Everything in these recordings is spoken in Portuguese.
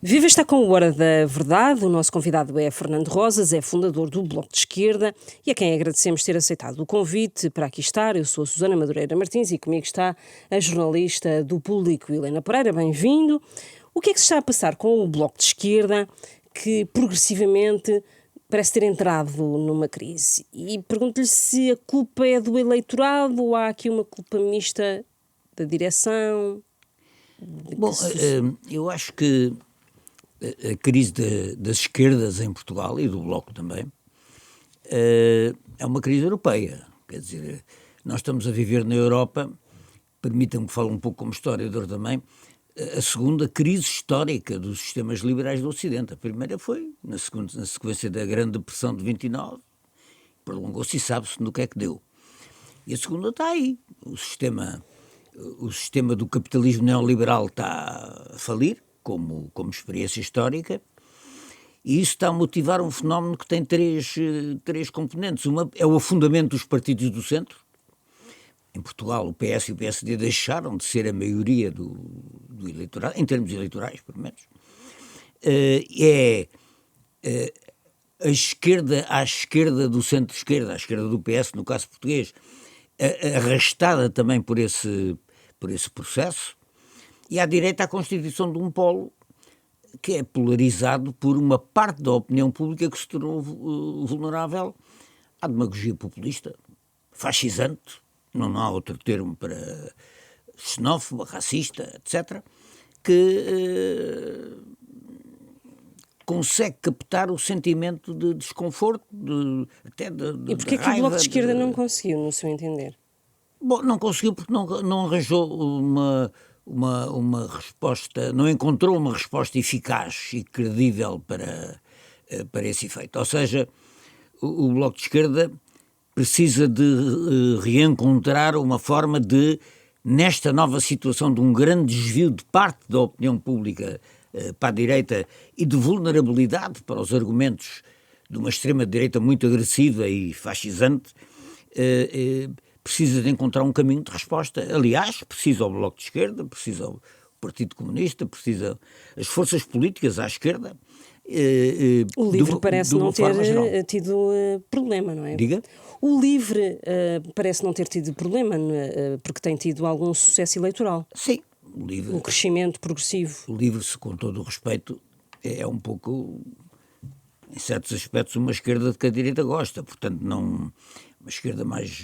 Viva está com o Hora da Verdade. O nosso convidado é Fernando Rosas, é fundador do Bloco de Esquerda e a quem agradecemos ter aceitado o convite para aqui estar. Eu sou a Susana Madureira Martins e comigo está a jornalista do Público, Helena Pereira. Bem-vindo. O que é que se está a passar com o Bloco de Esquerda que progressivamente parece ter entrado numa crise? E pergunto-lhe se a culpa é do eleitorado ou há aqui uma culpa mista da direção? Bom, eu acho que a crise das esquerdas em Portugal e do Bloco também é uma crise europeia. Quer dizer, nós estamos a viver na Europa, permitam-me que fale um pouco como historiador também, a segunda crise histórica dos sistemas liberais do Ocidente. A primeira foi na sequência da Grande Depressão de 29, prolongou-se e sabe-se no que é que deu. E a segunda está aí. O sistema do capitalismo neoliberal está a falir, como experiência histórica, e isso está a motivar um fenómeno que tem três componentes. Uma é o afundamento dos partidos do centro. Em Portugal, o PS e o PSD deixaram de ser a maioria do eleitorado, em termos eleitorais, pelo menos. A esquerda à esquerda do centro-esquerda, à esquerda do PS, no caso português, arrastada também por esse processo, e à direita a constituição de um polo que é polarizado por uma parte da opinião pública que se tornou vulnerável à demagogia populista, fascisante, não há outro termo para xenófoba, racista, etc., que consegue captar o sentimento de desconforto, até de E porquê de que o Bloco raiva. de Esquerda não conseguiu, no seu entender? Bom, não conseguiu porque não arranjou uma resposta, não encontrou uma resposta eficaz e credível para esse efeito. Ou seja, o Bloco de Esquerda precisa de reencontrar uma forma de, nesta nova situação de um grande desvio de parte da opinião pública para a direita e de vulnerabilidade para os argumentos de uma extrema-direita muito agressiva e fascisante, precisa de encontrar um caminho de resposta. Aliás, precisa o Bloco de Esquerda, precisa o Partido Comunista, precisa as forças políticas à esquerda. O LIVRE parece não ter tido problema, não é? Diga? O LIVRE parece não ter tido problema, porque tem tido algum sucesso eleitoral. Sim. O LIVRE, um crescimento progressivo. O LIVRE, com todo o respeito, é um pouco, em certos aspectos, uma esquerda de que a direita gosta. Portanto, não uma esquerda mais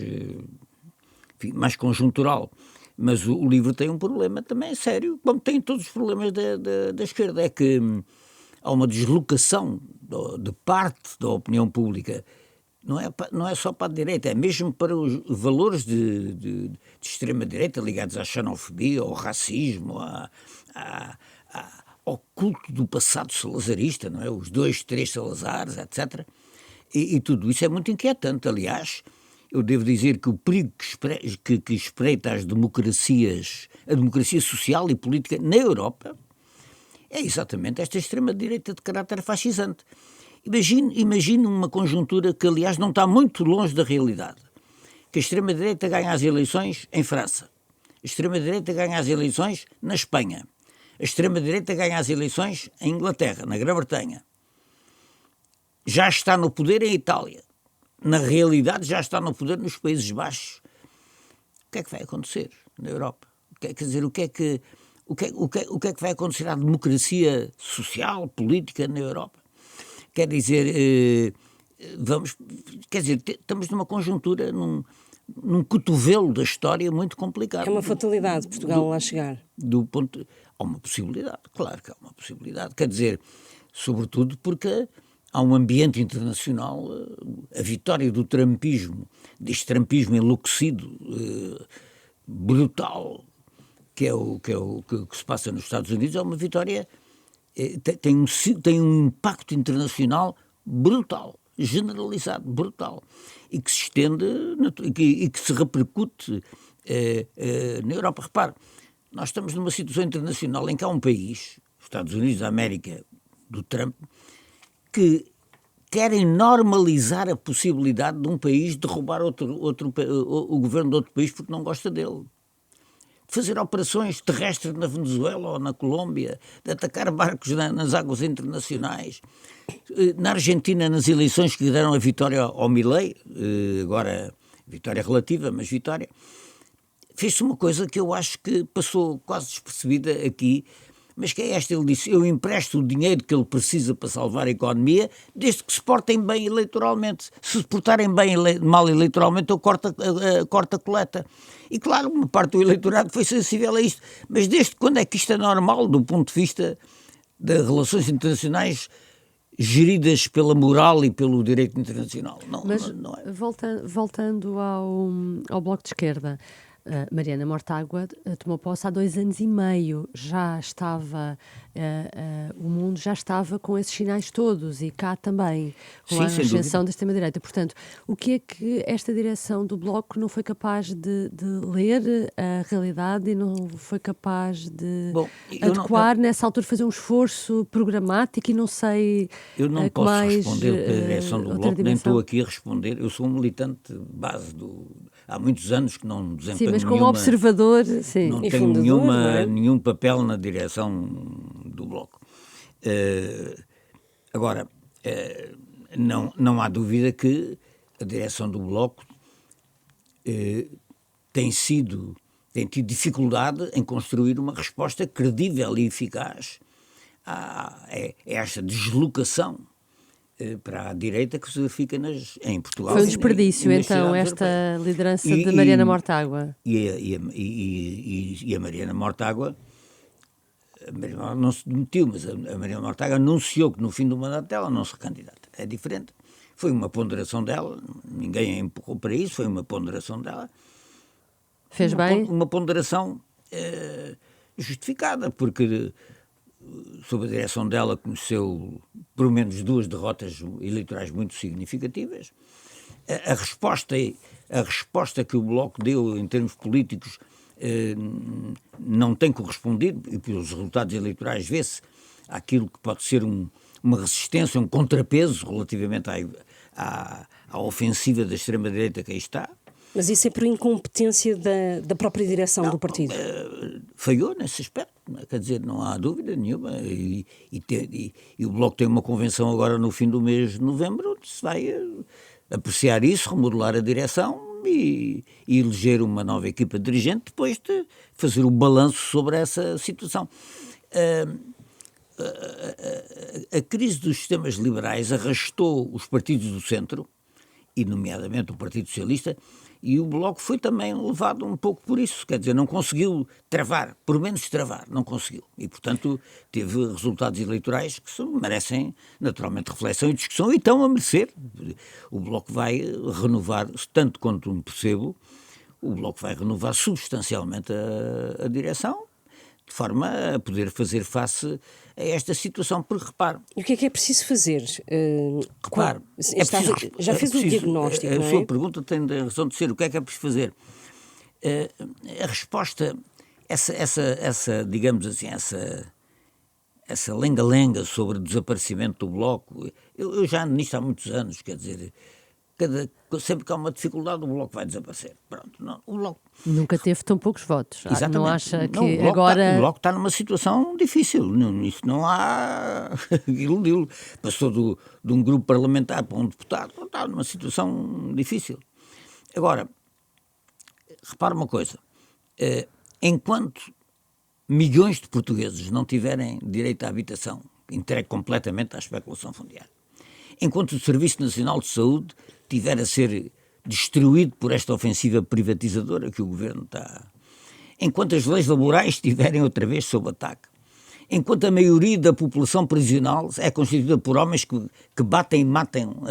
conjuntural. Mas o LIVRE tem um problema também sério, como tem todos os problemas da esquerda, é que há uma deslocação de parte da opinião pública, não é só para a direita, é mesmo para os valores de extrema-direita ligados à xenofobia, ao racismo, ao culto do passado salazarista, não é? Os 2, 3 Salazares, etc. E tudo isso é muito inquietante. Aliás, eu devo dizer que o perigo que espreita a democracia social e política na Europa é exatamente esta extrema-direita de caráter fascisante. Imagine uma conjuntura que, aliás, não está muito longe da realidade. Que a extrema-direita ganha as eleições em França. A extrema-direita ganha as eleições na Espanha. A extrema-direita ganha as eleições em Inglaterra, na Grã-Bretanha. Já está no poder em Itália. Na realidade, já está no poder nos Países Baixos. O que é que vai acontecer na Europa? Quer dizer, o que é que vai acontecer à democracia social, política na Europa? Quer dizer, estamos numa conjuntura, num cotovelo da história muito complicado. É uma fatalidade Portugal lá chegar. Há uma possibilidade, claro que há uma possibilidade. Quer dizer, sobretudo porque há um ambiente internacional, a vitória do trumpismo, deste trumpismo enlouquecido, brutal, que se passa nos Estados Unidos, é uma vitória, tem um impacto internacional brutal, generalizado, brutal, e que se estende e que se repercute na Europa. Repare, nós estamos numa situação internacional em que há um país, os Estados Unidos da América, do Trump, que querem normalizar a possibilidade de um país derrubar o governo de outro país porque não gosta dele. fazer operações terrestres na Venezuela ou na Colômbia, de atacar barcos nas águas internacionais. Na Argentina, nas eleições que deram a vitória ao Milei, agora vitória relativa, mas vitória, fez-se uma coisa que eu acho que passou quase despercebida aqui, mas que é esta: ele disse: eu empresto o dinheiro que ele precisa para salvar a economia, desde que se portem bem eleitoralmente. Se portarem bem mal eleitoralmente, eu corto a coleta. E claro, uma parte do eleitorado foi sensível a isto, mas desde quando é que isto é normal do ponto de vista das relações internacionais geridas pela moral e pelo direito internacional? Mas não é. voltando ao Bloco de Esquerda, Mariana Mortágua tomou posse há 2 anos e meio, já estava, o mundo já estava com esses sinais todos, e cá também, com a ascensão da extrema-direita. Portanto, o que é que esta direção do Bloco não foi capaz de ler a realidade e não foi capaz de adequar, nessa altura, fazer um esforço programático? E não sei. Eu não posso responder pela direção do Bloco, nem estou aqui a responder. Eu sou um militante de base há muitos anos que não desempenho mas como observador, sim. Não e tenho fundador, nenhum papel na direção do Bloco. Agora, não há dúvida que a direção do Bloco tem tido dificuldade em construir uma resposta credível e eficaz a esta deslocação para a direita que se verifica em Portugal. Foi um desperdício, então, esta liderança de Mariana Mortágua. E a Mariana Mortágua, não se demitiu, mas a Mariana Mortágua anunciou que no fim do mandato dela não se recandidata. É diferente. Foi uma ponderação dela, ninguém a empurrou para isso, foi uma ponderação dela. Fez bem? Uma ponderação justificada, porque sob a direção dela conheceu pelo menos 2 derrotas eleitorais muito significativas. A resposta que o Bloco deu em termos políticos não tem correspondido, e pelos resultados eleitorais vê-se aquilo que pode ser uma resistência, um contrapeso relativamente à ofensiva da extrema-direita que aí está. Mas isso é por incompetência da própria direção do partido? Falhou nesse aspecto, quer dizer, não há dúvida nenhuma. E o Bloco tem uma convenção agora no fim do mês de novembro, onde se vai apreciar isso, remodelar a direção e eleger uma nova equipa dirigente depois de fazer o balanço sobre essa situação. A crise dos sistemas liberais arrastou os partidos do centro, e nomeadamente o Partido Socialista, e o Bloco foi também levado um pouco por isso, quer dizer, não conseguiu travar, por menos travar, não conseguiu. E, portanto, teve resultados eleitorais que merecem naturalmente reflexão e discussão, e estão a merecer. O Bloco vai renovar, tanto quanto me percebo, o Bloco vai renovar substancialmente a direção, de forma a poder fazer face a esta situação, porque repare... E o que é preciso fazer? Repare, já fez o diagnóstico, não é? A sua pergunta tem razão de ser: o que é preciso fazer? A resposta, digamos assim, essa lenga-lenga sobre o desaparecimento do Bloco, eu já ando nisto há muitos anos, quer dizer... sempre que há uma dificuldade, o Bloco vai desaparecer. Pronto, não, o Bloco... Nunca teve tão poucos votos. Exatamente. Não acha que o agora... O Bloco está numa situação difícil. Isso não há... Iludiu. Passou de um grupo parlamentar para um deputado. Está numa situação difícil. Agora, repara uma coisa. Enquanto milhões de portugueses não tiverem direito à habitação, entregue completamente à especulação fundiária, enquanto o Serviço Nacional de Saúde tiver a ser destruído por esta ofensiva privatizadora que o Governo está... Enquanto as leis laborais estiverem outra vez sob ataque, enquanto a maioria da população prisional é constituída por homens que batem e matam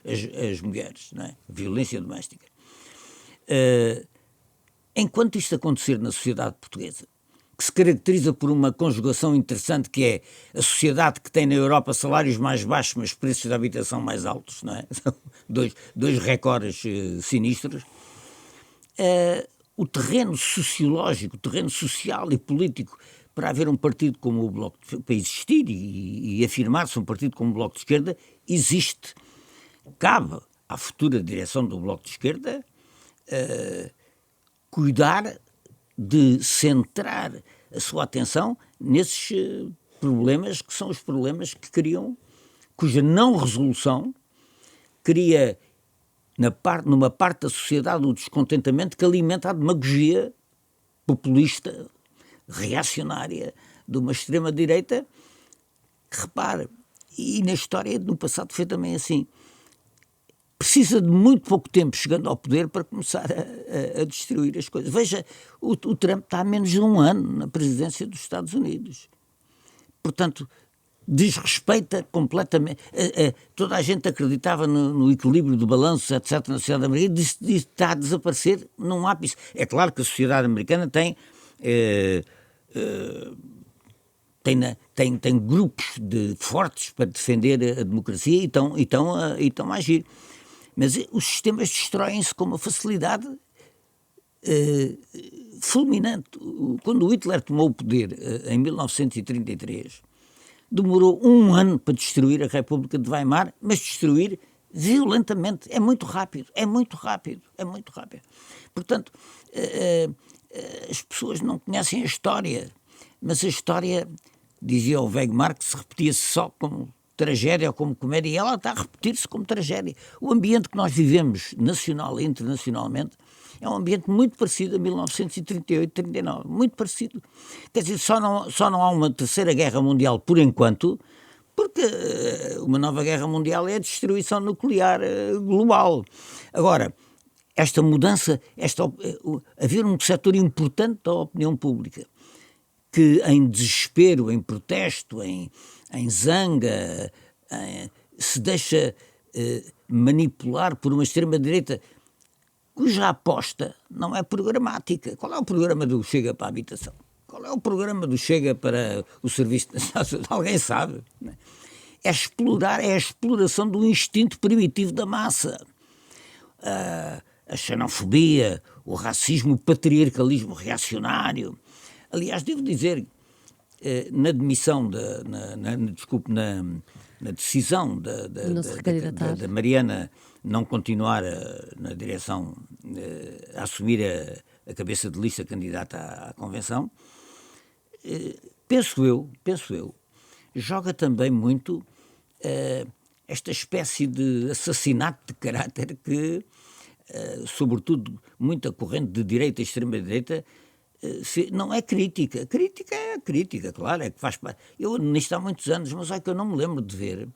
as mulheres, não é? Violência doméstica. Enquanto isto acontecer na sociedade portuguesa, que se caracteriza por uma conjugação interessante, que é a sociedade que tem na Europa salários mais baixos, mas preços de habitação mais altos, não é? São dois recordes sinistros. O terreno sociológico, o terreno social e político para haver um partido como o Bloco, para existir e afirmar-se um partido como o Bloco de Esquerda, existe. Cabe à futura direção do Bloco de Esquerda cuidar de centrar a sua atenção nesses problemas que são os problemas que criam, cuja não resolução cria numa parte da sociedade o descontentamento que alimenta a demagogia populista, reacionária, de uma extrema-direita, que repare, e na história no passado foi também assim, precisa de muito pouco tempo chegando ao poder para começar a destruir as coisas. Veja, o Trump está há menos de um ano na presidência dos Estados Unidos. Portanto, desrespeita completamente. Toda a gente acreditava no equilíbrio do balanço, etc., na sociedade americana, e está a desaparecer num ápice. É claro que a sociedade americana tem grupos fortes para defender a democracia e estão a agir. Mas os sistemas destroem-se com uma facilidade fulminante. Quando o Hitler tomou o poder em 1933, demorou um ano para destruir a República de Weimar, mas destruir violentamente. É muito rápido. Portanto, as pessoas não conhecem a história, mas a história, dizia o Velho Marx, repetia-se só como tragédia ou como comédia, e ela está a repetir-se como tragédia. O ambiente que nós vivemos, nacional e internacionalmente, é um ambiente muito parecido a 1938-39, muito parecido. Quer dizer, só não há uma terceira guerra mundial por enquanto, porque uma nova guerra mundial é a destruição nuclear global. Agora, esta mudança, haver um setor importante da opinião pública que em desespero, em protesto, em zanga, se deixa manipular por uma extrema-direita cuja aposta não é programática. Qual é o programa do Chega para a habitação? Qual é o programa do Chega para o Serviço Nacional de Saúde? Alguém sabe? É a exploração do instinto primitivo da massa. A xenofobia, o racismo, o patriarcalismo reacionário. Aliás, devo dizer, na decisão da Mariana não continuar na direção, a assumir a cabeça de lista candidata à Convenção, penso eu, joga também muito esta espécie de assassinato de caráter que, sobretudo, muita corrente de direita e extrema-direita, não é crítica. Crítica é crítica, claro, é que faz parte. Eu nisto há muitos anos, mas é que eu não me lembro de ver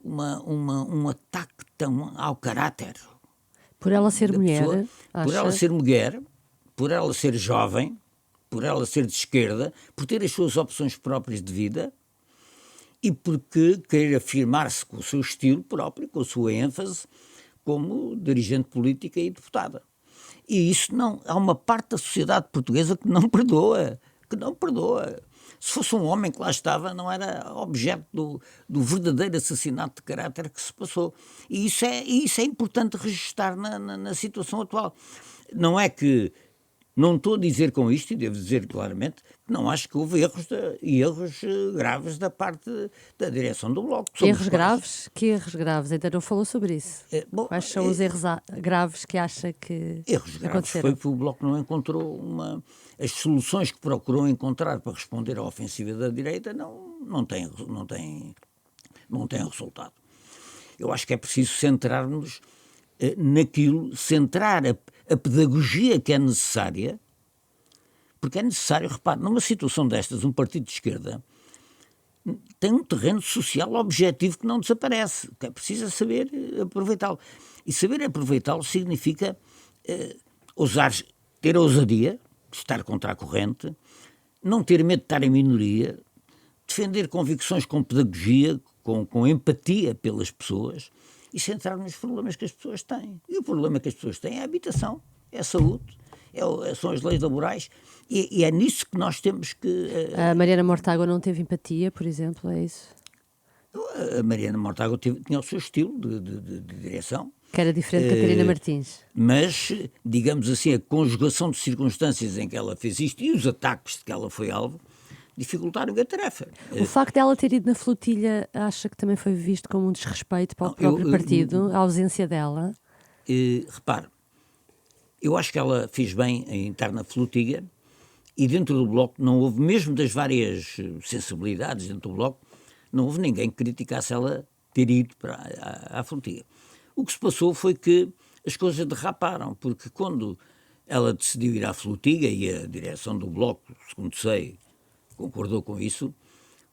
um ataque tão ao caráter. Por ela ser mulher, pessoa, por ela ser mulher, por ela ser jovem, por ela ser de esquerda, por ter as suas opções próprias de vida e porque querer afirmar-se com o seu estilo próprio, com a sua ênfase, como dirigente política e deputada. E isso há uma parte da sociedade portuguesa que não perdoa. Se fosse um homem que lá estava, não era objeto do verdadeiro assassinato de caráter que se passou. E isso é importante registar na situação atual. Não estou a dizer com isto, e devo dizer claramente, que não acho que houve erros graves da parte da direção do Bloco. Erros graves? Que erros graves? Ainda não falou sobre isso. Quais são os erros graves que acha que erros graves aconteceram? Foi que o Bloco não encontrou as soluções que procurou encontrar para responder à ofensiva da direita não têm resultado. Eu acho que é preciso centrar-nos naquilo, centrar a pedagogia que é necessária, porque é necessário, repare, numa situação destas, um partido de esquerda tem um terreno social objetivo que não desaparece, que é preciso saber aproveitá-lo. E saber aproveitá-lo significa ter ousadia, estar contra a corrente, não ter medo de estar em minoria, defender convicções com pedagogia, com empatia pelas pessoas, e centrar nos problemas que as pessoas têm. E o problema que as pessoas têm é a habitação, é a saúde, são as leis laborais, e é nisso que nós temos que... A Mariana Mortágua não teve empatia, por exemplo, é isso? A Mariana Mortágua tinha o seu estilo de direção. Que era diferente de Catarina Martins. Mas, digamos assim, a conjugação de circunstâncias em que ela fez isto e os ataques de que ela foi alvo, dificultaram a tarefa. O facto de ela ter ido na flotilha, acha que também foi visto como um desrespeito para o próprio partido, a ausência dela? Repare, Eu acho que ela fez bem em estar na Flutiga, e dentro do Bloco não houve, mesmo das várias sensibilidades dentro do Bloco, não houve ninguém que criticasse ela ter ido à Flutiga. O que se passou foi que as coisas derraparam, porque quando ela decidiu ir à Flutiga, e a direção do Bloco, segundo sei, concordou com isso,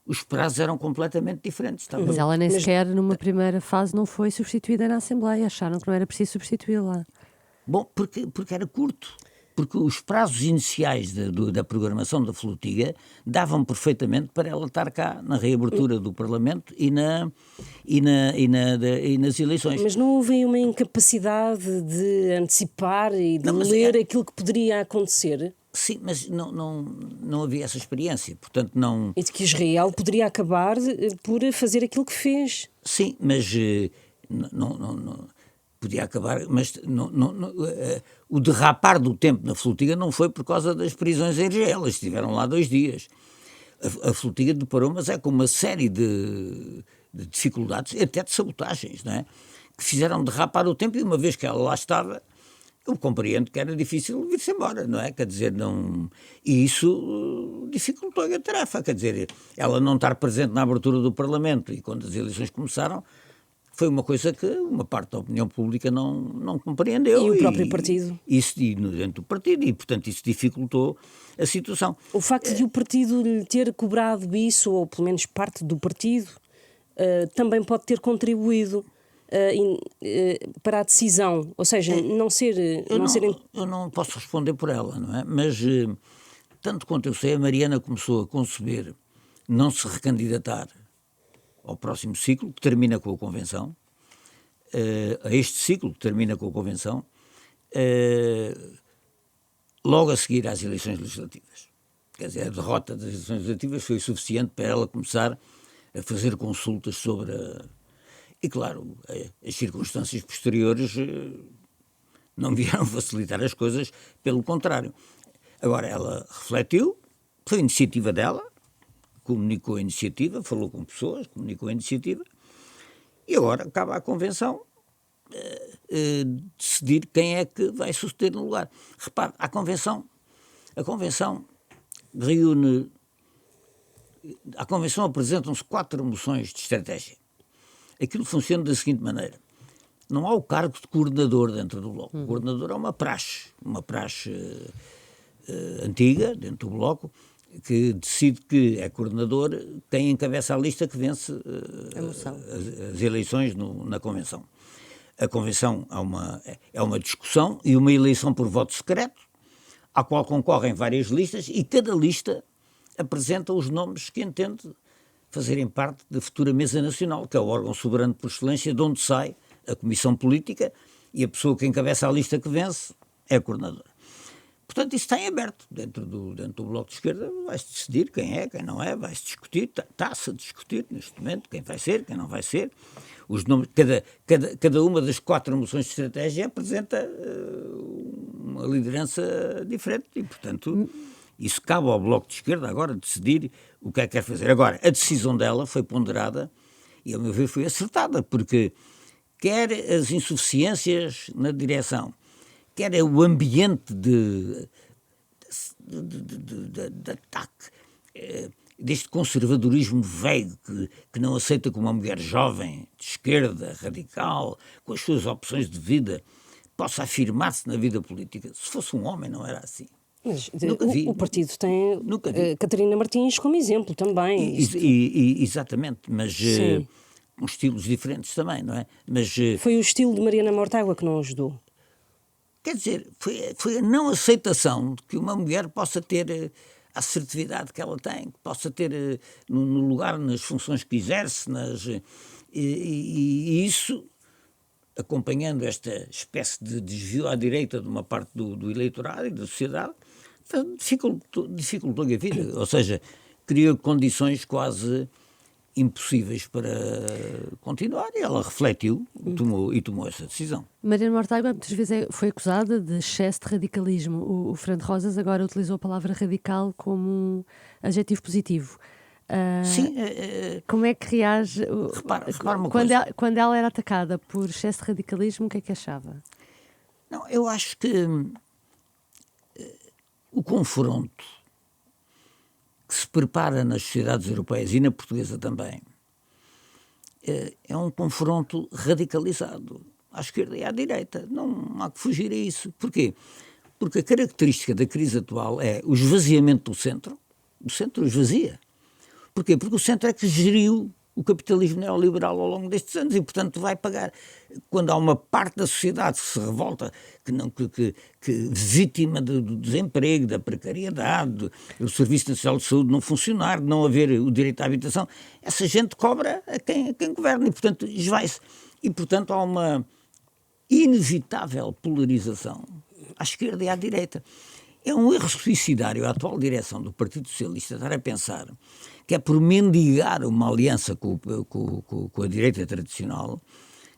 os prazos eram completamente diferentes. Mas ela nem sequer, numa primeira fase, não foi substituída na Assembleia. Acharam que não era preciso substituí-la. Bom, porque era curto. Porque os prazos iniciais da programação da Flutiga davam perfeitamente para ela estar cá na reabertura do Parlamento e nas eleições. Mas não houve uma incapacidade de antecipar e de ler aquilo que poderia acontecer? Sim, mas não havia essa experiência, portanto não... E de que Israel poderia acabar por fazer aquilo que fez. Sim, mas não podia acabar, mas o derrapar do tempo na Flutiga não foi por causa das prisões em Argel, elas estiveram lá 2 dias. A Flutiga deparou, mas com uma série de dificuldades, até de sabotagens, não é? Que fizeram derrapar o tempo, e uma vez que ela lá estava, eu compreendo que era difícil vir-se embora, não é? Quer dizer, não... E isso dificultou a tarefa, quer dizer, ela não estar presente na abertura do Parlamento e quando as eleições começaram, foi uma coisa que uma parte da opinião pública não compreendeu. E o próprio partido? Isso dentro do partido, e portanto isso dificultou a situação. O facto de o partido lhe ter cobrado isso, ou pelo menos parte do partido, também pode ter contribuído para a decisão, ou seja, Eu não posso responder por ela, não é? Mas, tanto quanto eu sei, a Mariana começou a conceber não se recandidatar ao próximo ciclo, que termina com a Convenção, a este ciclo, que termina com a Convenção, logo a seguir às eleições legislativas. Quer dizer, a derrota das eleições legislativas foi suficiente para ela começar a fazer consultas sobre E, claro, as circunstâncias posteriores não vieram facilitar as coisas, pelo contrário. Agora, ela refletiu, foi iniciativa dela, comunicou a iniciativa, falou com pessoas, comunicou a iniciativa, e agora acaba a Convenção decidir quem é que vai suceder no lugar. Repare, a Convenção reúne... À Convenção apresentam-se 4 moções de estratégia. Aquilo funciona da seguinte maneira: não há o cargo de coordenador dentro do Bloco. O coordenador é uma praxe antiga dentro do Bloco, que decide que é coordenador quem encabeça a lista que vence as eleições na Convenção. A Convenção é uma discussão e uma eleição por voto secreto, à qual concorrem várias listas, e cada lista apresenta os nomes que entende fazerem parte da futura Mesa Nacional, que é o órgão soberano por excelência, de onde sai a Comissão Política, e a pessoa que encabeça a lista que vence é a coordenadora. Portanto, isso está em aberto. Dentro do Bloco de Esquerda vai-se decidir quem é, quem não é, vai-se discutir, está-se a discutir neste momento quem vai ser, quem não vai ser. Os nomes, cada uma das 4 moções de estratégia apresenta uma liderança diferente e, portanto... Isso cabe ao Bloco de Esquerda agora decidir o que é que quer fazer. Agora, a decisão dela foi ponderada e, ao meu ver, foi acertada, porque quer as insuficiências na direção, quer o ambiente de ataque, deste conservadorismo velho que não aceita que uma mulher jovem, de esquerda, radical, com as suas opções de vida, possa afirmar-se na vida política. Se fosse um homem, não era assim. Mas o partido tem Catarina Martins como exemplo também. Exatamente, mas com estilos diferentes também, não é? Mas, foi o estilo de Mariana Mortágua que não ajudou. Quer dizer, foi a não aceitação de que uma mulher possa ter a assertividade que ela tem, que possa ter no lugar, nas funções que exerce, e isso, acompanhando esta espécie de desvio à direita de uma parte do eleitorado e da sociedade, dificultou-lhe a vida, ou seja, criou condições quase impossíveis para continuar, e ela refletiu e tomou essa decisão. Mariana Mortágua muitas vezes foi acusada de excesso de radicalismo. O Fernando Rosas agora utilizou a palavra radical como um adjetivo positivo. Sim. Como é que reage? Repara uma coisa. Quando ela era atacada por excesso de radicalismo, o que é que achava? Não, eu acho que o confronto que se prepara nas sociedades europeias e na portuguesa também é um confronto radicalizado à esquerda e à direita. Não há que fugir a isso. Porquê? Porque a característica da crise atual é o esvaziamento do centro. O centro esvazia. Porquê? Porque o centro é que geriu o capitalismo neoliberal ao longo destes anos e, portanto, vai pagar. Quando há uma parte da sociedade que se revolta, que vítima do desemprego, da precariedade, do Serviço Nacional de Saúde não funcionar, de não haver o direito à habitação, essa gente cobra a quem governa e, portanto, esvai-se. E, portanto, há uma inevitável polarização à esquerda e à direita. É um erro suicidário a atual direção do Partido Socialista estar a pensar que é por mendigar uma aliança com a direita tradicional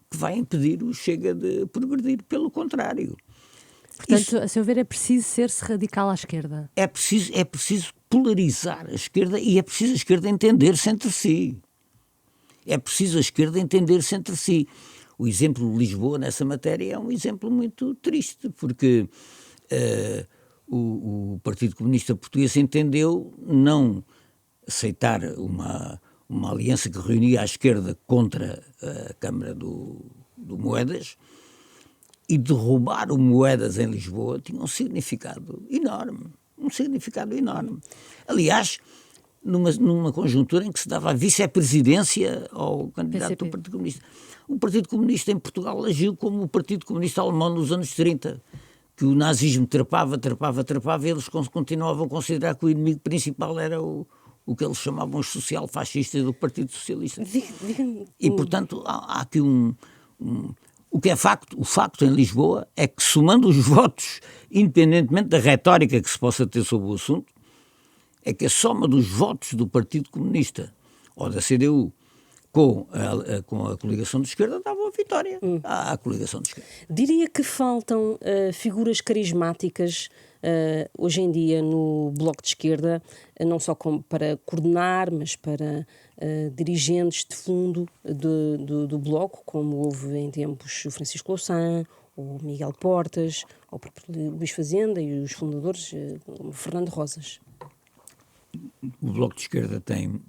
que vai impedir o Chega de progredir. Pelo contrário. Portanto, a seu ver, é preciso ser-se radical à esquerda. É preciso polarizar a esquerda e é preciso a esquerda entender-se entre si. É preciso a esquerda entender-se entre si. O exemplo de Lisboa nessa matéria é um exemplo muito triste, porque o Partido Comunista Português entendeu não aceitar uma aliança que reunia a esquerda contra a Câmara do Moedas, e derrubar o Moedas em Lisboa tinha um significado enorme. Aliás, numa conjuntura em que se dava a vice-presidência ao candidato do Partido Comunista. O Partido Comunista em Portugal agiu como o Partido Comunista Alemão nos anos 30, que o nazismo trepava, e eles continuavam a considerar que o inimigo principal era o que eles chamavam os social-fascistas do Partido Socialista. E, portanto, há aqui o que é facto. O facto em Lisboa é que, somando os votos, independentemente da retórica que se possa ter sobre o assunto, é que a soma dos votos do Partido Comunista ou da CDU com a coligação de esquerda dava uma vitória à coligação de esquerda. Diria que faltam figuras carismáticas hoje em dia no Bloco de Esquerda, não só para coordenar, mas para dirigentes de fundo do Bloco, como houve em tempos o Francisco Louçã, o Miguel Portas, ou o próprio Luís Fazenda e os fundadores, como Fernando Rosas. O Bloco de Esquerda tem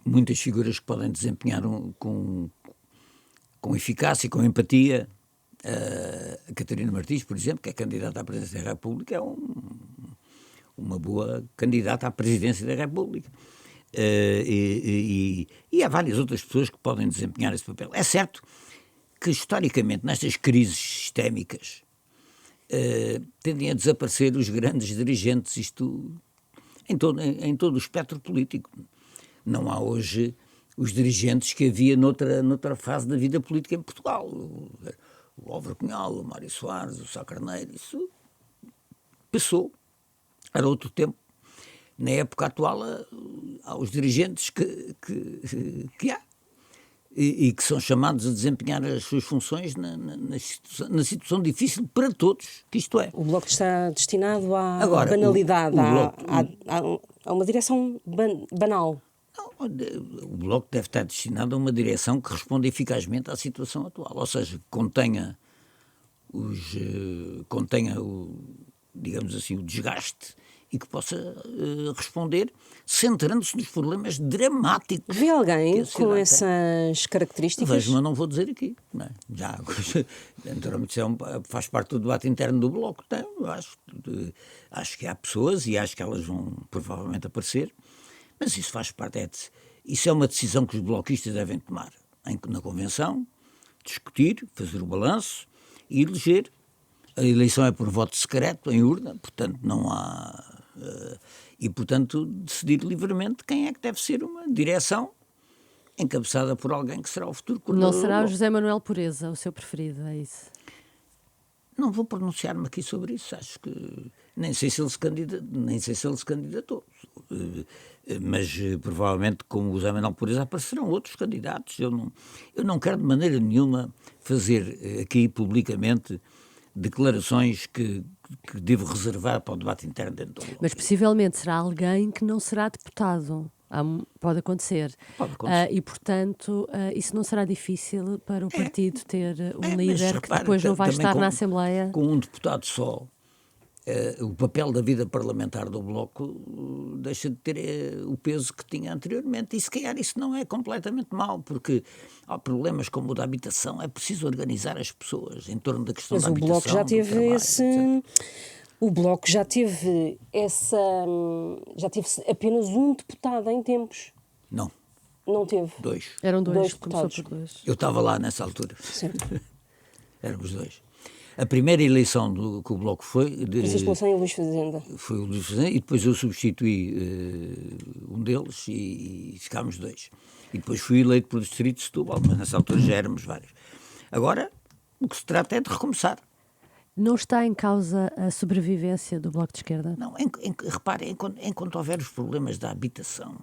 muitas figuras que podem desempenhar com eficácia e com empatia. A Catarina Martins, por exemplo, que é candidata à presidência da República, é uma boa candidata à presidência da República. E há várias outras pessoas que podem desempenhar esse papel. É certo que, historicamente, nestas crises sistémicas, tendem a desaparecer os grandes dirigentes, isto em todo o espectro político. Não há hoje os dirigentes que havia noutra fase da vida política em Portugal. O Álvaro Cunhal, o Mário Soares, o Sá Carneiro, isso passou. Era outro tempo. Na época atual há os dirigentes que há e que são chamados a desempenhar as suas funções na situação difícil para todos que isto é. O Bloco está destinado à banalidade, a uma direção banal. O Bloco deve estar destinado a uma direção que responda eficazmente à situação atual, ou seja, que contenha digamos assim, o desgaste e que possa responder centrando-se nos problemas dramáticos. Vê alguém com essas características? Vejo, mas não vou dizer aqui. Não é? Já, naturalmente, faz parte do debate interno do Bloco. Não, acho que há pessoas e acho que elas vão provavelmente aparecer. Mas isso faz parte, isso é uma decisão que os bloquistas devem tomar na convenção, discutir, fazer o balanço e eleger. A eleição é por voto secreto, em urna, portanto não há... e, portanto, decidir livremente quem é que deve ser uma direção encabeçada por alguém que será o futuro coordenador. Não será o José Manuel Pureza o seu preferido, é isso? Não vou pronunciar-me aqui sobre isso, acho que nem sei se ele se candidatou, mas provavelmente como o José Manuel Pureza aparecerão outros candidatos. Eu não quero de maneira nenhuma fazer aqui publicamente declarações que devo reservar para o debate interno dentro do Bloco. Mas possivelmente será alguém que não será deputado. Pode acontecer. Pode acontecer. E, portanto, isso não será difícil para o partido ter um mas líder que repara, depois não vai também estar na Assembleia. Com um deputado só, o papel da vida parlamentar do Bloco deixa de ter o peso que tinha anteriormente. E se calhar isso não é completamente mau, porque há problemas como o da habitação, é preciso organizar as pessoas em torno da questão Mas da o habitação. Bloco já teve trabalho, esse... etc. O Bloco já teve já teve apenas um deputado em tempos. Não, Não teve. 2. Eram dois, começou deputados. por dois. Eu estava lá nessa altura. Sim. Éramos 2. A primeira eleição que o Bloco foi... Francisco Louçã e Luís Fazenda. Foi o Luís Fazenda, e depois eu substituí um deles e ficámos 2. E depois fui eleito pelo Distrito de Setúbal, mas nessa altura já éramos vários. Agora, o que se trata é de recomeçar. Não está em causa a sobrevivência do Bloco de Esquerda? Não, repare, enquanto houver os problemas da habitação,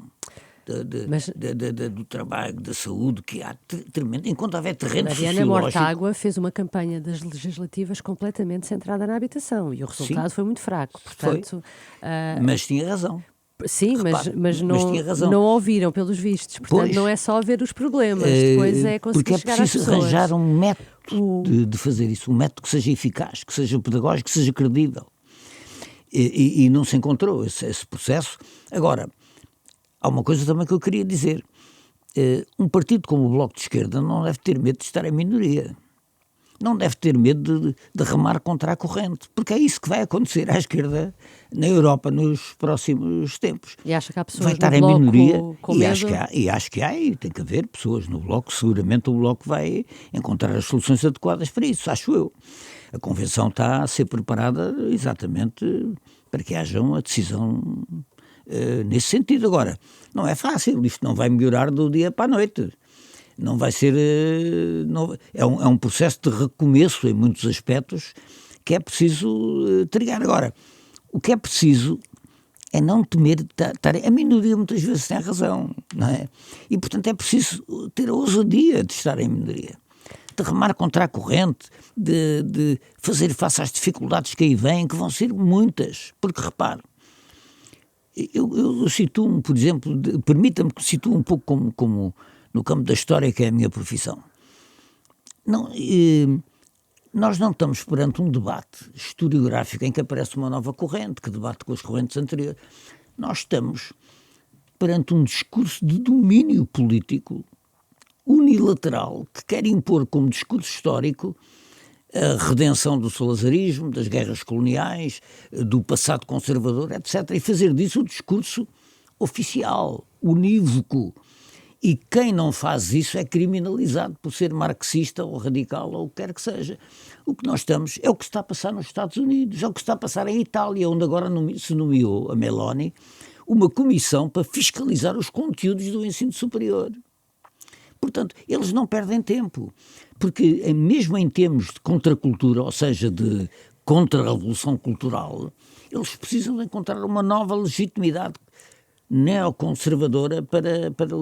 do trabalho, da saúde, que há tremendo, enquanto houver terreno Mariana sociológico... Mortágua fez uma campanha das legislativas completamente centrada na habitação e o resultado foi muito fraco. Portanto, Mas tinha razão. sim, Repare, mas tinha razão. não ouviram pelos vistos. Portanto, Pois. não é só ver os problemas, depois é conseguir porque é chegar às preciso pessoas. arranjar um método de fazer isso, um método que seja eficaz, que seja pedagógico, que seja credível. E não se encontrou esse processo. Agora, há uma coisa também que eu queria dizer. Um partido como o Bloco de Esquerda não deve ter medo de estar em minoria. Não deve ter medo de remar contra a corrente, porque é isso que vai acontecer à esquerda na Europa nos próximos tempos. E acha que há pessoas Vai estar no em Bloco minoria com e medo? acho que há, e tem que haver pessoas no Bloco. Seguramente o Bloco vai encontrar as soluções adequadas para isso, acho eu. A Convenção está a ser preparada exatamente para que haja uma decisão nesse sentido. Agora, não é fácil, isto não vai melhorar do dia para a noite. Não vai ser... é um processo de recomeço em muitos aspectos que é preciso trilhar. Agora, o que é preciso é não temer estar... A minoria muitas vezes tem razão, não é? E, portanto, é preciso ter a ousadia de estar em minoria, de remar contra a corrente, de fazer face às dificuldades que aí vêm, que vão ser muitas. Porque, repare, eu situo-me, por exemplo, permita-me que situo um pouco como no campo da história, que é a minha profissão. Nós não estamos perante um debate historiográfico em que aparece uma nova corrente, que debate com as correntes anteriores. Nós estamos perante um discurso de domínio político unilateral que quer impor como discurso histórico a redenção do salazarismo, das guerras coloniais, do passado conservador, etc. E fazer disso o discurso oficial, unívoco. E quem não faz isso é criminalizado por ser marxista ou radical ou o que quer que seja. O que nós estamos é o que está a passar nos Estados Unidos, é o que está a passar em Itália, onde agora se nomeou a Meloni uma comissão para fiscalizar os conteúdos do ensino superior. Portanto, eles não perdem tempo, porque mesmo em termos de contracultura, ou seja, de contra-revolução cultural, eles precisam de encontrar uma nova legitimidade neoconservadora para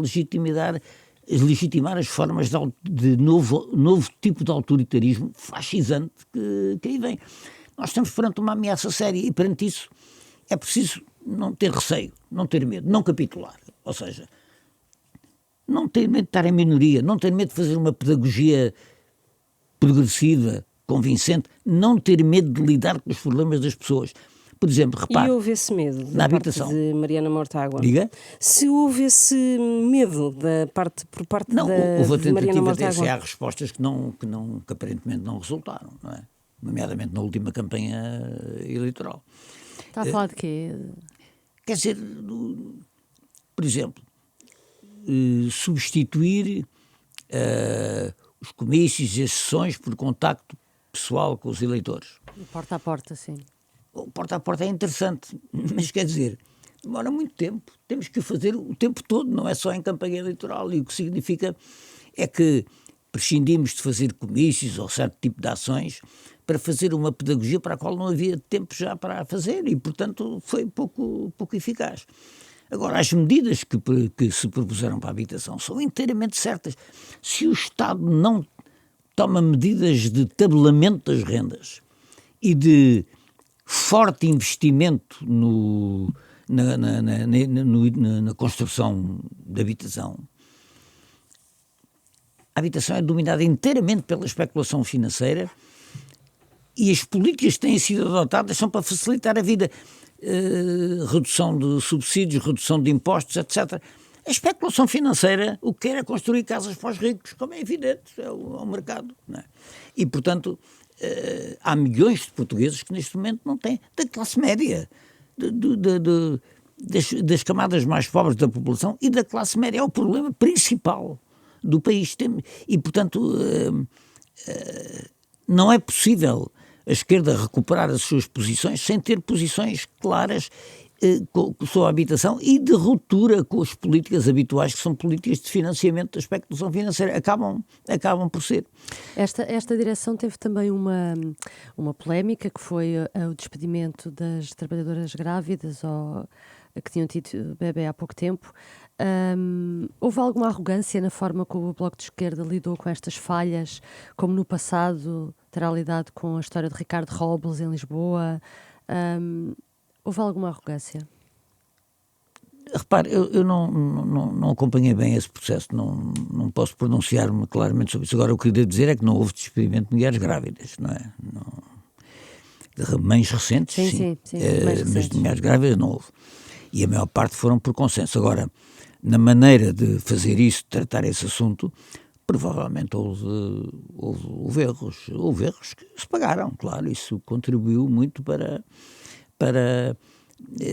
legitimar as formas de novo tipo de autoritarismo fascisante que aí vem. Nós estamos perante uma ameaça séria e perante isso é preciso não ter receio, não ter medo, não capitular. Ou seja, não ter medo de estar em minoria, não ter medo de fazer uma pedagogia progressiva, convincente, não ter medo de lidar com os problemas das pessoas. Por exemplo, repare... E houve esse medo na da parte habitação. de Mariana Mortágua? Diga? Se houve esse medo por parte não, houve a de Mariana tentativa de Mortágua? há respostas que aparentemente não resultaram, não é? Nomeadamente na última campanha eleitoral. Está a falar de quê? Quer dizer, por exemplo, substituir os comícios e as sessões por contacto pessoal com os eleitores. Porta a porta, sim. O porta a porta é interessante, mas quer dizer, demora muito tempo. Temos que o fazer o tempo todo, não é só em campanha eleitoral. E o que significa é que prescindimos de fazer comícios ou certo tipo de ações para fazer uma pedagogia para a qual não havia tempo já para fazer e, portanto, foi pouco eficaz. Agora, as medidas que se propuseram para a habitação são inteiramente certas. Se o Estado não toma medidas de tabelamento das rendas e de forte investimento na construção de habitação. A habitação é dominada inteiramente pela especulação financeira e as políticas que têm sido adotadas são para facilitar a vida. Redução de subsídios, redução de impostos, etc. A especulação financeira o que quer é construir casas para os ricos, como é evidente, é o mercado. Não é? E, portanto, há milhões de portugueses que neste momento não têm, da classe média, das camadas mais pobres da população e da classe média. É o problema principal do país. E, portanto, não é possível a esquerda recuperar as suas posições sem ter posições claras sobre a habitação e de ruptura com as políticas habituais, que são políticas de financiamento da especulação financeira. Acabam por ser. Esta direção teve também uma polémica, que foi o despedimento das trabalhadoras grávidas que tinham tido bebê há pouco tempo. Houve alguma arrogância na forma como o Bloco de Esquerda lidou com estas falhas, como no passado terá lidado com a história de Ricardo Robles em Lisboa? Houve alguma arrogância? Repare, eu não acompanhei bem esse processo, não posso pronunciar-me claramente sobre isso. Agora, o que eu devo dizer é que não houve despedimento de mulheres grávidas, não é? De mães recentes, sim. Mas de mulheres grávidas não houve. E a maior parte foram por consenso. Agora, na maneira de fazer isso, de tratar esse assunto, provavelmente houve erros que se pagaram, claro, isso contribuiu muito para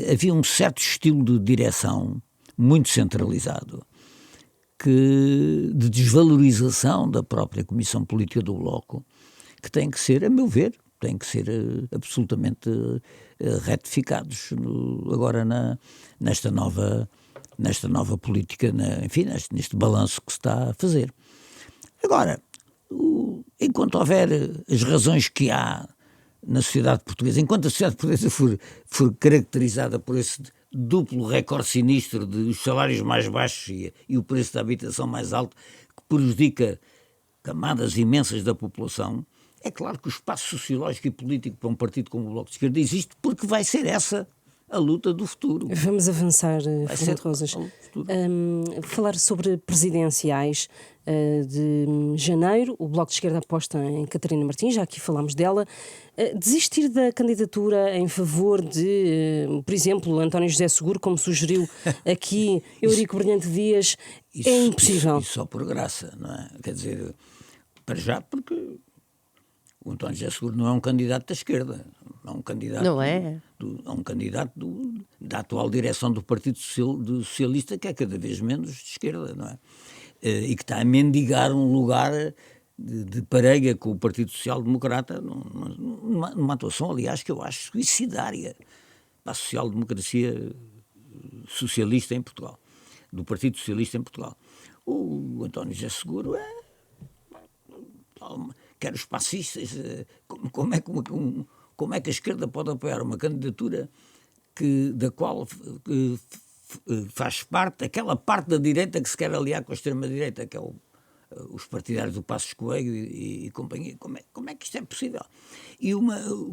havia um certo estilo de direção muito centralizado, de desvalorização da própria Comissão Política do Bloco, que tem que ser, a meu ver, têm que ser absolutamente retificados agora nesta nova política, enfim, neste balanço que se está a fazer. Agora, enquanto houver as razões que há na sociedade portuguesa, enquanto a sociedade portuguesa for caracterizada por esse duplo recorde sinistro de os salários mais baixos e o preço da habitação mais alto, que prejudica camadas imensas da população, é claro que o espaço sociológico e político para um partido como o Bloco de Esquerda existe, porque vai ser essa a luta do futuro. Vamos avançar, Fernando Rosas. Falar sobre presidenciais de janeiro. O Bloco de Esquerda aposta em Catarina Martins, já aqui falámos dela. Desistir da candidatura em favor de, por exemplo, António José Seguro, como sugeriu aqui Eurico Brilhante Dias, é impossível. Isso só por graça, não é? Quer dizer, para já, porque o António José Seguro não é um candidato da esquerda, é um candidato, não é? É um candidato da atual direção do Partido Socialista, que é cada vez menos de esquerda, não é? E que está a mendigar um lugar de parelha com o Partido Social Democrata, numa atuação, aliás, que eu acho suicidária para a social-democracia socialista em Portugal, do Partido Socialista em Portugal. O António José Seguro quer os passistas, como é que a esquerda pode apoiar uma candidatura da qual faz parte, aquela parte da direita que se quer aliar com a extrema-direita, que é os partidários do Passos Coelho e companhia. Como é que isto é possível? E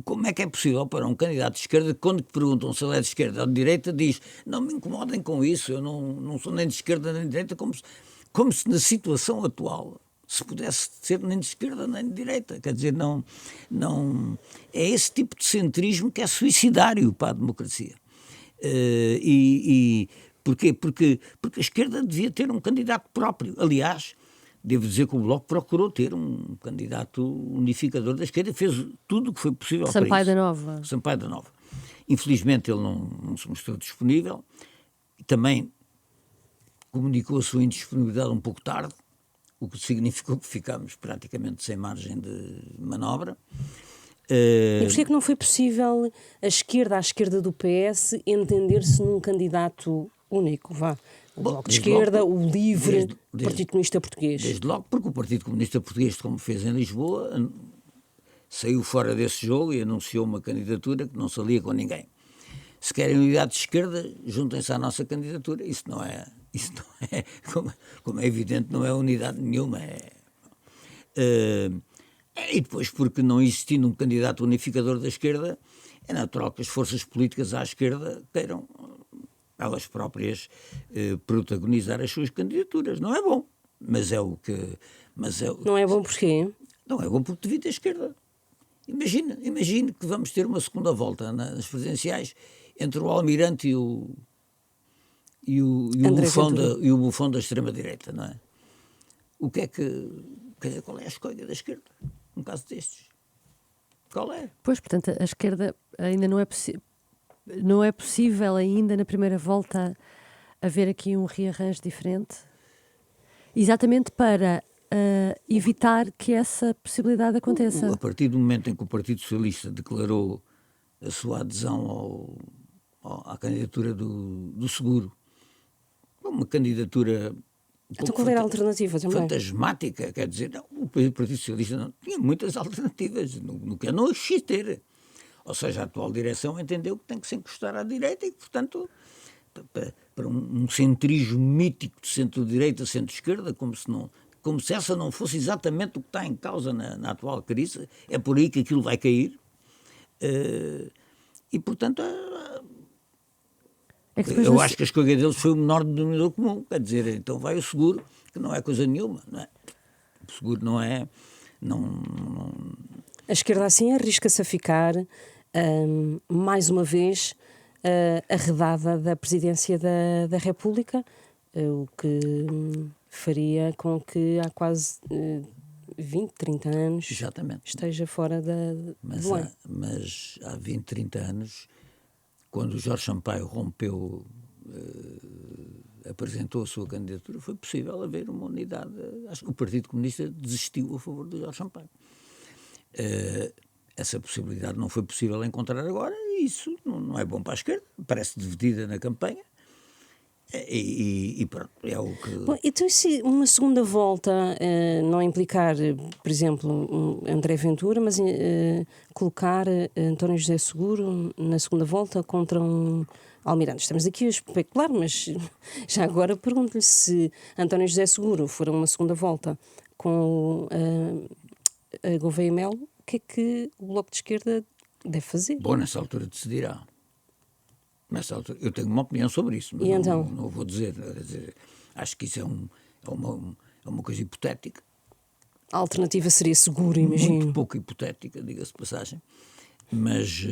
como é que é possível para um candidato de esquerda, quando te perguntam se ele é de esquerda ou de direita, diz, não me incomodem com isso, eu não sou nem de esquerda nem de direita, como se na situação atual se pudesse ser nem de esquerda nem de direita. Quer dizer, não é esse tipo de centrismo que é suicidário para a democracia. Porquê? Porque a esquerda devia ter um candidato próprio. Aliás, devo dizer que o Bloco procurou ter um candidato unificador da esquerda, fez tudo o que foi possível para isso. Sampaio da Nova. Infelizmente ele não se mostrou disponível, também comunicou a sua indisponibilidade um pouco tarde, o que significou que ficámos praticamente sem margem de manobra. E porquê é que não foi possível à esquerda do PS entender-se num candidato único? O Bloco de Esquerda, o LIVRE, o Partido Comunista Português. Desde logo, porque o Partido Comunista Português, como fez em Lisboa, saiu fora desse jogo e anunciou uma candidatura que não se alia com ninguém. Se querem unidade de esquerda, juntem-se à nossa candidatura. Isso não é como é evidente, não é unidade nenhuma. E depois, porque não existindo um candidato unificador da esquerda, é natural que as forças políticas à esquerda queiram elas próprias protagonizar as suas candidaturas. Não é bom, mas é o que... Não é bom porquê? Não é bom porque divide a esquerda. Imagine que vamos ter uma segunda volta nas presidenciais entre o Almirante e o bufão da extrema-direita, não é? O que é que... Quer dizer, qual é a escolha da esquerda, num caso destes? Qual é? Pois, portanto, a esquerda ainda não é possível ainda na primeira volta haver aqui um rearranjo diferente? Exatamente para evitar que essa possibilidade aconteça. A partir do momento em que o Partido Socialista declarou a sua adesão à candidatura do Seguro, uma candidatura... Então qual era a alternativa também? Fantasmática, quer dizer, não, o Partido Socialista não tinha muitas alternativas, no que não existe ter. Ou seja, a atual direção entendeu que tem que se encostar à direita e que, portanto, para um centrismo mítico de centro-direita, centro-esquerda, como se essa não fosse exatamente o que está em causa na atual crise, é por aí que aquilo vai cair. E, portanto, eu acho que a escolha deles foi o menor denominador comum, quer dizer, então vai o Seguro, que não é coisa nenhuma, não é? O Seguro não é... A esquerda assim arrisca-se a ficar, mais uma vez, arredada da presidência da República, o que faria com que há quase 20, 30 anos Exatamente. esteja fora do ano. Mas há 20, 30 anos... Quando o Jorge Sampaio rompeu, apresentou a sua candidatura, foi possível haver uma unidade. Acho que o Partido Comunista desistiu a favor do Jorge Sampaio. Essa possibilidade não foi possível encontrar agora, e isso não é bom para a esquerda, parece dividida na campanha, e pronto, é o que... Bom, então se uma segunda volta não implicar, por exemplo, André Ventura, mas colocar António José Seguro na segunda volta contra um Almirante. Estamos aqui a especular, mas já agora pergunto-lhe se António José Seguro for a uma segunda volta com a Gouveia Melo, o que é que o Bloco de Esquerda deve fazer? Bom, nessa altura decidirá. Nessa altura, eu tenho uma opinião sobre isso, mas então? não vou dizer. Acho que isso é uma coisa hipotética. A alternativa seria Seguro, imagino. Muito pouco hipotética, diga-se de passagem. Mas,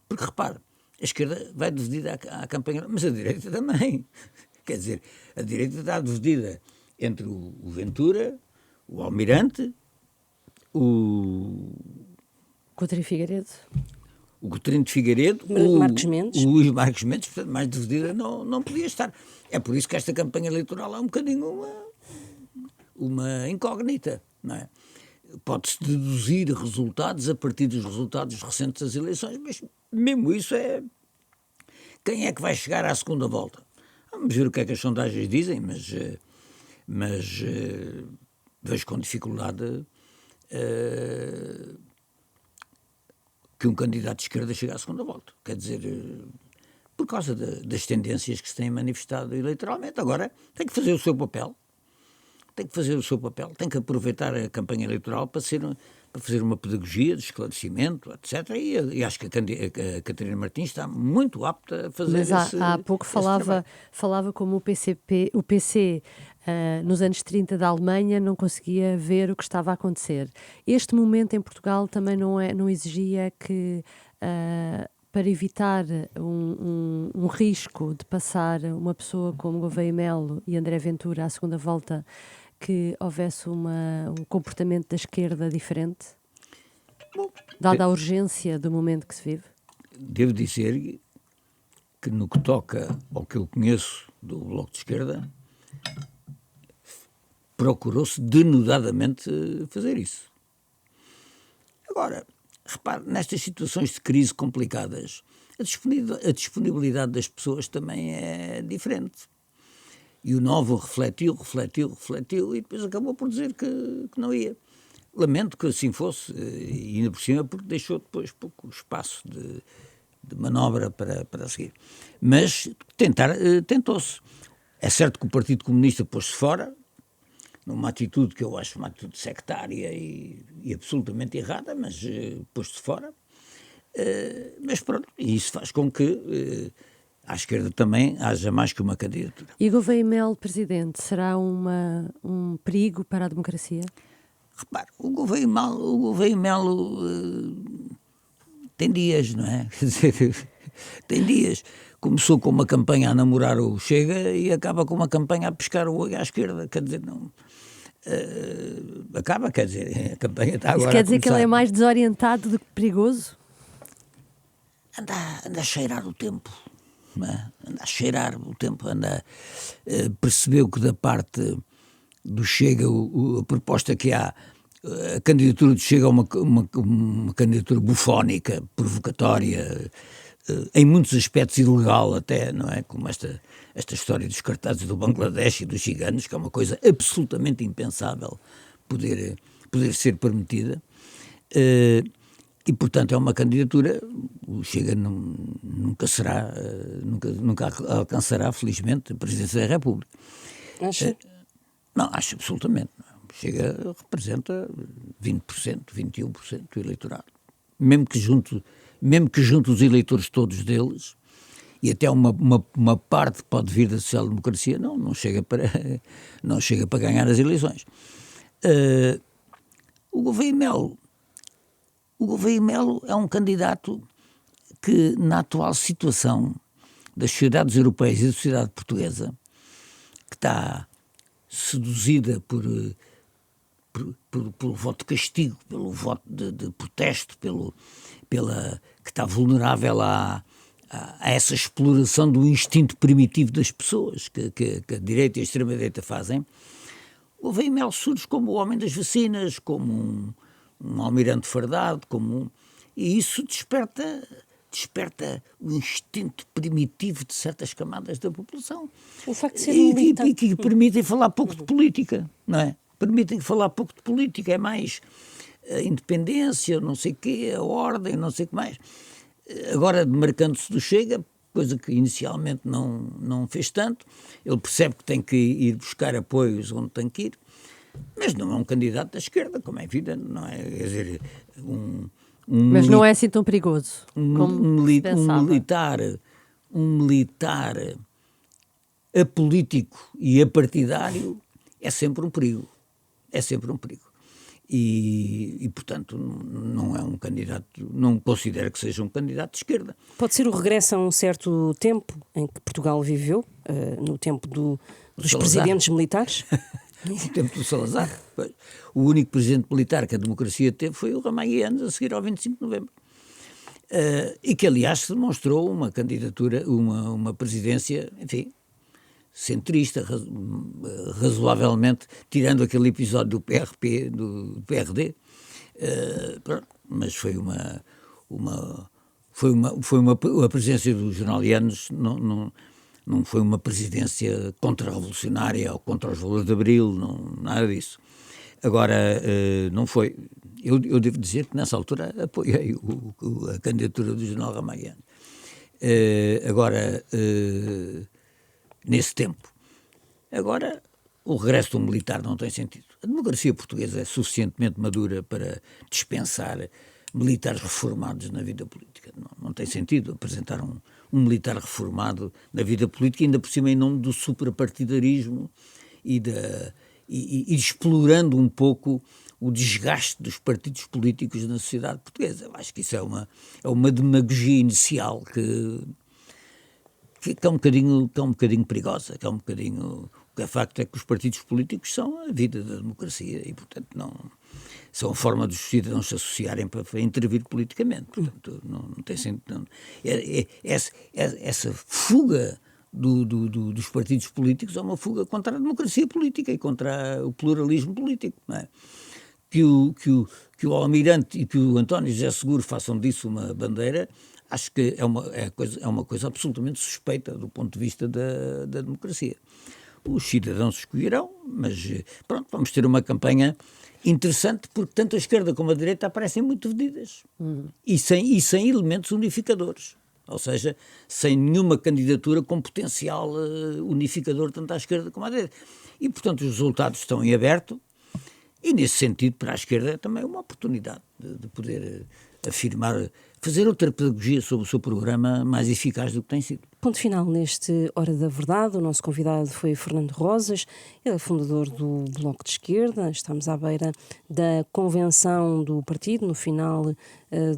porque repare, a esquerda vai dividida à campanha, mas a direita também. Quer dizer, a direita está dividida entre o Ventura, o Almirante, o Coutinho Figueiredo. O Coutinho de Figueiredo, Marcos Mendes. O Luís Marcos Mendes, portanto, mais dividida não podia estar. É por isso que esta campanha eleitoral é um bocadinho uma incógnita, não é? Pode-se deduzir resultados a partir dos resultados recentes das eleições, mas mesmo isso é... Quem é que vai chegar à segunda volta? Vamos ver o que é que as sondagens dizem, mas vejo com dificuldade... que um candidato de esquerda chegue à segunda volta. Quer dizer, por causa das tendências que se têm manifestado eleitoralmente. Agora, tem que fazer o seu papel. Tem que aproveitar a campanha eleitoral para fazer uma pedagogia de esclarecimento, etc. E acho que a Catarina Martins está muito apta a fazer Mas há pouco falava como o PC nos anos 30 da Alemanha não conseguia ver o que estava a acontecer. Este momento em Portugal também não exigia que, para evitar um risco de passar uma pessoa como Gouveia Melo e André Ventura à segunda volta, que houvesse um comportamento da esquerda diferente? Bom, dada a urgência do momento que se vive? Devo dizer que no que toca ao que eu conheço do Bloco de Esquerda, procurou-se denudadamente fazer isso. Agora, repare, nestas situações de crise complicadas, a disponibilidade das pessoas também é diferente. E o Novo refletiu e depois acabou por dizer que não ia. Lamento que assim fosse, e ainda por cima porque deixou depois pouco espaço de manobra para seguir. Mas tentou-se. É certo que o Partido Comunista pôs-se fora, numa atitude que eu acho uma atitude sectária e absolutamente errada, mas pôs-se fora. Mas pronto, e isso faz com que à esquerda também haja mais que uma candidatura. E Gouveia Melo, presidente, será um perigo para a democracia? Repare, o Gouveia Melo tem dias, não é? Quer dizer, tem dias. Começou com uma campanha a namorar o Chega e acaba com uma campanha a pescar o olho à esquerda. Quer dizer, não... acaba, quer dizer, a campanha está agora. Isso quer dizer que ele é mais desorientado do que perigoso? Anda a cheirar o tempo, não é? Anda a cheirar o tempo, percebeu que da parte do Chega a proposta que há, a candidatura do Chega é uma candidatura bufónica, provocatória, em muitos aspectos ilegal até, não é? Como esta história dos cartazes do Bangladesh e dos ciganos, que é uma coisa absolutamente impensável poder ser permitida. E, portanto, é uma candidatura, o Chega nunca alcançará, felizmente, a presidência da República. Acha? Não, acho absolutamente. O Chega representa 20%, 21% do eleitorado. Mesmo que junte os eleitores todos deles, e até uma parte pode vir da social-democracia, não chega para ganhar as eleições. O Gouveia Melo é um candidato que, na atual situação das sociedades europeias e da sociedade portuguesa, que está seduzida pelo voto de castigo, pelo voto de protesto, que está vulnerável a essa exploração do instinto primitivo das pessoas que a direita e a extrema-direita fazem. O Gouveia Melo surge como o homem das vacinas, como um almirante fardado, e isso desperta o instinto primitivo de certas camadas da população. O facto de ser militante. E que permitem falar pouco de política, não é? Permitem falar pouco de política, é mais a independência, não sei o quê, a ordem, não sei o que mais. Agora, demarcando-se do Chega, coisa que inicialmente não fez tanto, ele percebe que tem que ir buscar apoios onde tem que ir, mas não é um candidato da esquerda, como é evidente, não é? Quer dizer, mas não é assim tão perigoso como se pensava. Um militar apolítico e apartidário é sempre um perigo. É sempre um perigo. E portanto, não é um candidato, não considero que seja um candidato de esquerda. Pode ser o regresso a um certo tempo em que Portugal viveu, no tempo dos presidentes militares? No tempo do Salazar. O único presidente militar que a democracia teve foi o Ramalhianos, a seguir ao 25 de novembro. E que, aliás, se demonstrou uma candidatura, uma presidência, enfim, centrista, razoavelmente, tirando aquele episódio do PRP, do PRD, mas foi a presidência dos jornalianos, não foi uma presidência contra-revolucionária ou contra os valores de Abril, nada disso. Agora, não foi. Eu devo dizer que nessa altura apoiei a candidatura do general Ramalhianos. Nesse tempo. Agora, o regresso do militar não tem sentido. A democracia portuguesa é suficientemente madura para dispensar militares reformados na vida política. Não tem sentido apresentar um militar reformado na vida política, ainda por cima em nome do suprapartidarismo e explorando um pouco o desgaste dos partidos políticos na sociedade portuguesa. Eu acho que isso é uma demagogia inicial que é um bocadinho perigosa, que é um bocadinho... O que é facto é que os partidos políticos são a vida da democracia e, portanto, não são a forma dos cidadãos se associarem para intervir politicamente. Portanto, não tem sentido. Essa fuga dos partidos políticos é uma fuga contra a democracia política e contra o pluralismo político, não é? Que o Almirante e que o António José Seguro façam disso uma bandeira, acho que é uma coisa absolutamente suspeita do ponto de vista da democracia. Os cidadãos escolherão, mas pronto, vamos ter uma campanha interessante porque tanto a esquerda como a direita aparecem muito divididas e sem elementos unificadores, ou seja, sem nenhuma candidatura com potencial unificador tanto à esquerda como à direita. E portanto os resultados estão em aberto e nesse sentido para a esquerda é também uma oportunidade de poder fazer outra pedagogia sobre o seu programa mais eficaz do que tem sido. Ponto final neste Hora da Verdade. O nosso convidado foi Fernando Rosas, ele é fundador do Bloco de Esquerda. Estamos à beira da convenção do partido no final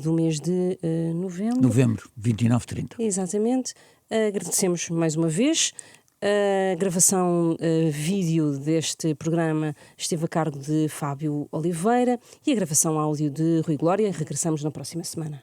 do mês de novembro. Novembro, 29-30. Exatamente. Agradecemos mais uma vez. A gravação vídeo deste programa esteve a cargo de Fábio Oliveira e a gravação áudio de Rui Glória. Regressamos na próxima semana.